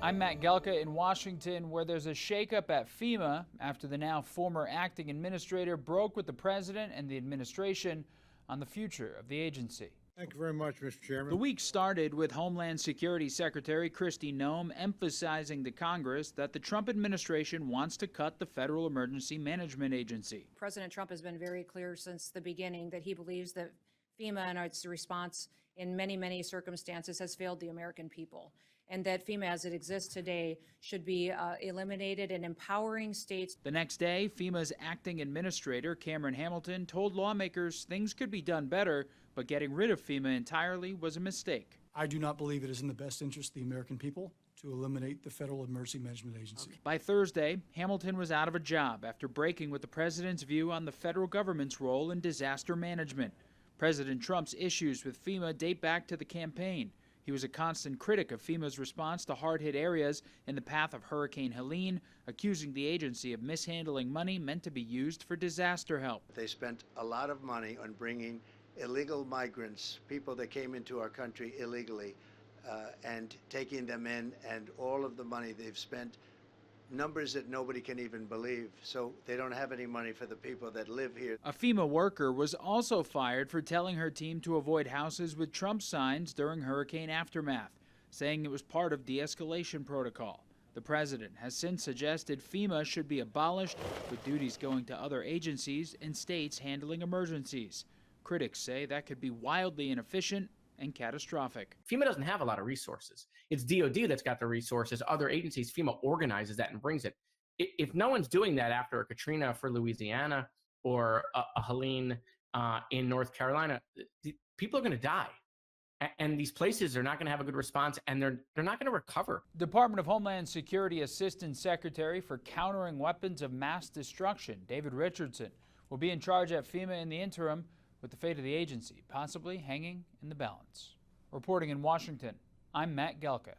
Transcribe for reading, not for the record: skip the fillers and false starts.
I'm Matt Gelka in Washington, where there's a shakeup at FEMA after the now former acting administrator broke with the president and the administration on the future of the agency. Thank you very much, Mr. Chairman. The week started with Homeland Security Secretary Kristi Noem emphasizing to Congress that the Trump administration wants to cut the Federal Emergency Management Agency. President Trump has been very clear since the beginning that he believes that FEMA and its response in many circumstances has failed the American people, and that FEMA as it exists today should be eliminated and empowering states. The next day, FEMA's acting administrator, Cameron Hamilton, told lawmakers things could be done better, but getting rid of FEMA entirely was a mistake. I do not believe it is in the best interest of the American people to eliminate the Federal Emergency Management Agency. Okay. By Thursday, Hamilton was out of a job after breaking with the president's view on the federal government's role in disaster management. President Trump's issues with FEMA date back to the campaign. He was a constant critic of FEMA's response to hard-hit areas in the path of Hurricane Helene, accusing the agency of mishandling money meant to be used for disaster help. They spent a lot of money on bringing illegal migrants, people that came into our country illegally, and taking them in, and all of the money they've spent, numbers that nobody can even believe. So they don't have any money for the people that live here. A FEMA worker was also fired for telling her team to avoid houses with Trump signs during hurricane aftermath, saying it was part of de-escalation protocol. The president has since suggested FEMA should be abolished, with duties going to other agencies and states handling emergencies. Critics say that could be wildly inefficient and catastrophic. FEMA doesn't have a lot of resources. It's DOD that's got the resources. Other agencies, FEMA organizes that and brings it. If no one's doing that after a Katrina for Louisiana or a Helene in North Carolina, people are going to die. And these places are not going to have a good response, and they're not going to recover. Department of Homeland Security Assistant Secretary for Countering Weapons of Mass Destruction, David Richardson, will be in charge at FEMA in the interim, with the fate of the agency possibly hanging in the balance. Reporting in Washington, I'm Matt Gelka.